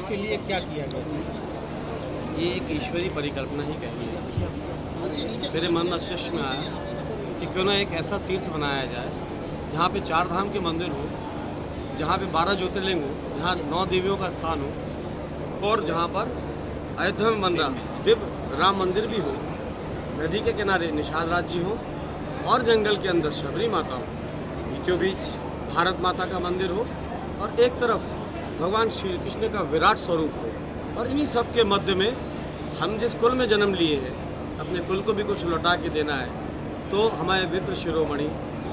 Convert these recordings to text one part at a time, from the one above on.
उसके लिए क्या किया गया? ये एक ईश्वरीय परिकल्पना ही कही है। मेरे मन मस्तिष्क में आया कि क्यों ना एक ऐसा तीर्थ बनाया जाए जहाँ पे 4 धाम के मंदिर हो, जहाँ पे 12 ज्योतिर्लिंग हो, जहाँ 9 देवियों का स्थान हो और जहाँ पर अयोध्या में बन रहा दिव्य राम मंदिर भी हो, नदी के किनारे निषाद राज जी हो और जंगल के अंदर शबरी माता हो, बीचों बीच भारत माता का मंदिर हो और एक तरफ भगवान श्री कृष्ण का विराट स्वरूप हो। और इन्हीं सब के मध्य में हम जिस कुल में जन्म लिए हैं, अपने कुल को भी कुछ लौटा के देना है, तो हमारे विप्र शिरोमणि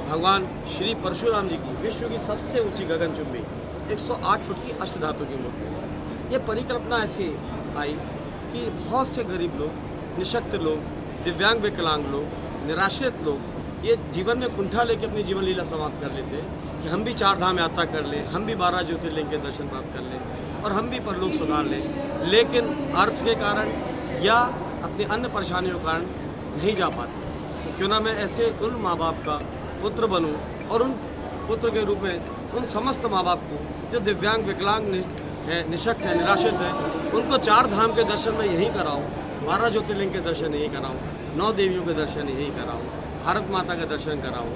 भगवान श्री परशुराम जी की विश्व की सबसे ऊंची गगनचुंबी 108 फुट की अष्टधातु की मूर्ति। ये परिकल्पना ऐसी आई कि बहुत से गरीब लोग, निशक्त लोग, दिव्यांग विकलांग लोग, निराश्रित लोग ये जीवन में कुंठा लेके अपनी जीवन लीला समाप्त कर लेते हैं कि हम भी 4 धाम यात्रा कर लें, हम भी 12 ज्योतिर्लिंग के दर्शन प्राप्त कर लें और हम भी परलोक सुधार लें, लेकिन अर्थ के कारण या अपनी अन्य परेशानियों के कारण नहीं जा पाते। तो क्यों ना मैं ऐसे उन माँ बाप का पुत्र बनूं और उन पुत्र के रूप में उन समस्त माँ बाप को जो दिव्यांग विकलांग है, निशक्त है, निराश्रित है, उनको 4 धाम के दर्शन मैं यहीं कराऊँ, 12 ज्योतिर्लिंग के दर्शन यहीं कराऊँ, 9 देवियों के दर्शन यहीं कराऊँ, भारत माता का दर्शन कराऊँ।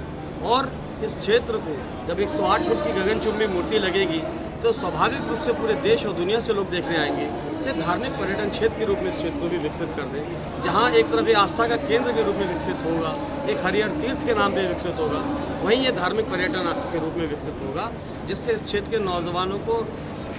और इस क्षेत्र को जब 108 फुट की गगनचुंबी मूर्ति लगेगी तो स्वाभाविक रूप से पूरे देश और दुनिया से लोग देखने आएंगे कि धार्मिक पर्यटन क्षेत्र के रूप में इस क्षेत्र को भी विकसित कर दें, जहाँ एक तरफ ये आस्था का केंद्र के रूप में विकसित होगा, एक हरिहर तीर्थ के नाम पे विकसित होगा, वहीं ये धार्मिक पर्यटन के रूप में विकसित होगा, जिससे इस क्षेत्र के नौजवानों को,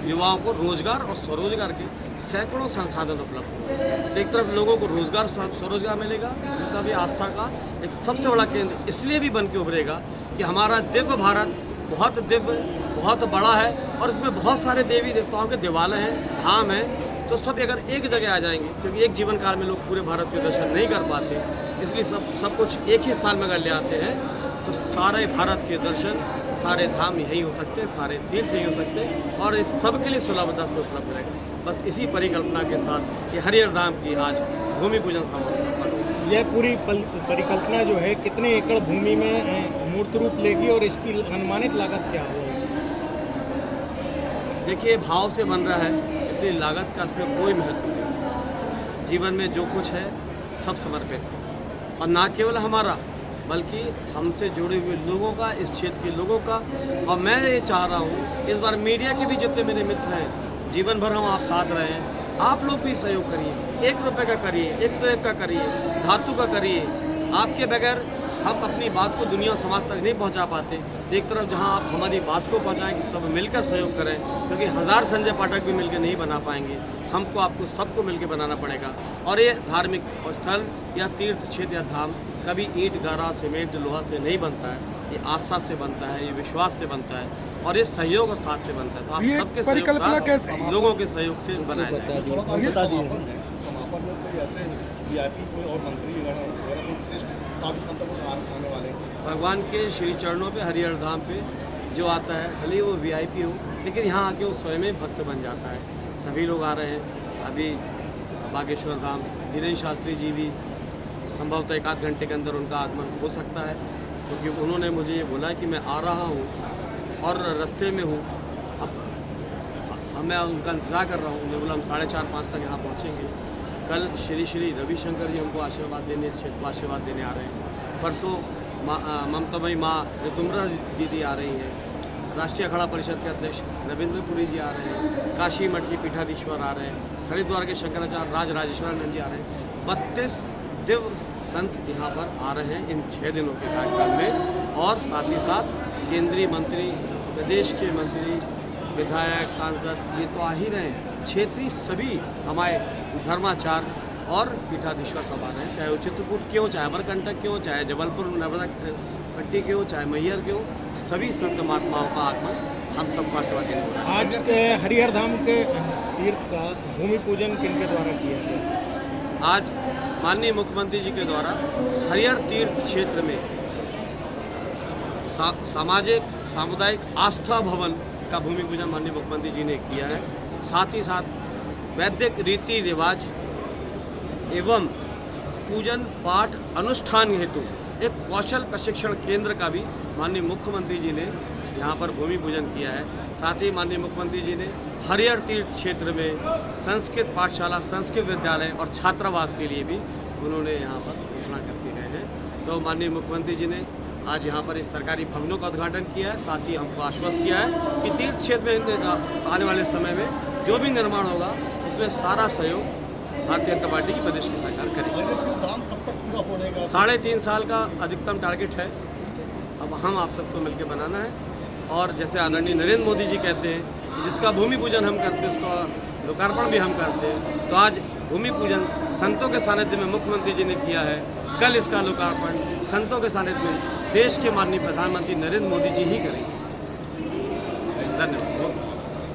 युवाओं को रोजगार और स्वरोजगार के सैकड़ों संसाधन उपलब्ध होंगे। तो एक तरफ लोगों को रोजगार स्वरोजगार मिलेगा, जिसका भी आस्था का एक सबसे बड़ा केंद्र इसलिए भी बन के उभरेगा कि हमारा दिव्य भारत बहुत दिव्य, बहुत बड़ा है और इसमें बहुत सारे देवी देवताओं के देवालय हैं, धाम हैं। तो सब अगर एक जगह आ जाएंगे, क्योंकि एक जीवन काल में लोग पूरे भारत के दर्शन नहीं कर पाते, इसलिए सब कुछ एक ही स्थान में अगर ले आते हैं तो सारे भारत के दर्शन, सारे धाम यही हो सकते हैं, सारे तीर्थ यही हो सकते हैं और इस सब के लिए सुलभता से उपलब्ध रहेगा। बस इसी परिकल्पना के साथ ये हरिहर धाम की आज भूमि पूजन समारोह संपन्न हुआ। यह पूरी परिकल्पना जो है कितने एकड़ भूमि में मूर्त रूप लेगी और इसकी अनुमानित लागत क्या होगी? देखिए, भाव से बन रहा है, इसलिए लागत का इसमें कोई महत्व नहीं। जीवन में जो कुछ है सब समर्पित है और ना केवल हमारा बल्कि हमसे जुड़े हुए लोगों का, इस क्षेत्र के लोगों का। और मैं ये चाह रहा हूँ इस बार मीडिया के भी जितने मेरे मित्र हैं, जीवन भर हम आप साथ रहे हैं, आप लोग भी सहयोग करिए, 1 रुपये का करिए, 101 का करिए, धातु का करिए। आपके बगैर हम अपनी बात को दुनिया समाज तक नहीं पहुंचा पाते। तो एक तरफ जहां आप हमारी बात को पहुंचाएं कि सब मिलकर सहयोग करें, क्योंकि 1000 संजय पाठक भी मिलकर नहीं बना पाएंगे, हमको आपको सबको मिलकर बनाना पड़ेगा। और ये धार्मिक स्थल या तीर्थ क्षेत्र या धाम कभी ईंट, गारा, सीमेंट, लोहा से नहीं बनता है, ये आस्था से बनता है, ये विश्वास से बनता है और ये सहयोग और साथ से बनता है। तो आप सबके सहयोग साथ, लोगों के सहयोग से बनाया जाए। बता दिए समापन में कोई ऐसे वीआईपी कोई और मंत्री वगैरह कोई विशिष्ट साधु संतों को आने वाले भगवान के श्री चरणों पे, हरिहर धाम पे जो आता है, भले ही वो वीआईपी हो, लेकिन यहाँ आके वो स्वयं ही भक्त बन जाता है। सभी लोग आ रहे हैं। अभी बागेश्वर धाम धीरेन्द्र शास्त्री जी भी संभवतः 1 आध घंटे के अंदर उनका आगमन हो सकता है, क्योंकि उन्होंने मुझे ये बोला कि मैं आ रहा हूँ और रास्ते में हूँ। अब मैं उनका इंतज़ार कर रहा हूँ। उन्होंने बोला हम 4:30-5 तक यहाँ पहुँचेंगे। कल श्री रविशंकर जी हमको आशीर्वाद देने, इस क्षेत्र को आशीर्वाद देने आ रहे हैं। परसों ममतामयी माँ ऋतुम्बरा दीदी आ रही हैं। राष्ट्रीय अखाड़ा परिषद के अध्यक्ष रविंद्र पुरी जी आ रहे हैं। काशी मठ के पीठाधीश्वर आ रहे हैं। हरिद्वार के शंकराचार्य राजेश्वरानंद जी आ रहे हैं। 32 दिव्य संत यहाँ पर आ रहे हैं इन 6 दिनों के कार्यक्रम में। और साथ ही साथ केंद्रीय मंत्री, प्रदेश के मंत्री, विधायक, सांसद ये तो आ ही रहे हैं। क्षेत्रीय सभी हमारे धर्माचार्य और पीठाधीश्वर सब आ रहे हैं, चाहे वो चित्रकूट क्यों, चाहे अमरकंटक क्यों, चाहे जबलपुर नर्मदा पट्टी क्यों, चाहे मैहर क्यों, सभी संत महात्माओं का आगमन हम सबको आशीर्वाद देने वाला है। आज हरिहर धाम के तीर्थ का भूमि पूजन किनके द्वारा किया गया? आज माननीय मुख्यमंत्री जी के द्वारा हरिहर तीर्थ क्षेत्र में सामाजिक सामुदायिक आस्था भवन का भूमि पूजन माननीय मुख्यमंत्री जी ने किया है। साथ ही साथ वैदिक रीति रिवाज एवं पूजन पाठ अनुष्ठान हेतु एक कौशल प्रशिक्षण केंद्र का भी माननीय मुख्यमंत्री जी ने यहाँ पर भूमि पूजन किया है। साथ ही माननीय मुख्यमंत्री जी ने हरिहर तीर्थ क्षेत्र में संस्कृत पाठशाला, संस्कृत विद्यालय और छात्रावास के लिए भी उन्होंने यहाँ पर घोषणा करके गए हैं। तो माननीय मुख्यमंत्री जी ने आज यहाँ पर इस सरकारी भवनों का उद्घाटन किया है। साथ ही हमको आश्वस्त किया है कि तीर्थ क्षेत्र में आने वाले समय में जो भी निर्माण होगा उसमें सारा सहयोग भारतीय जनता पार्टी की प्रदेश की सरकार करेगी। दाम कब तक पूरा होने 3.5 साल का अधिकतम टारगेट है। अब हम आप सबको मिलकर बनाना है। और जैसे आदरणीय नरेंद्र मोदी जी कहते हैं कि जिसका भूमि पूजन हम करते हैं उसका लोकार्पण भी हम करते हैं, तो आज भूमि पूजन संतों के सानिध्य में मुख्यमंत्री जी ने किया है। कल इसका लोकार्पण संतों के सानिध्य में देश के माननीय प्रधानमंत्री नरेंद्र मोदी जी ही करेंगे। धन्यवाद।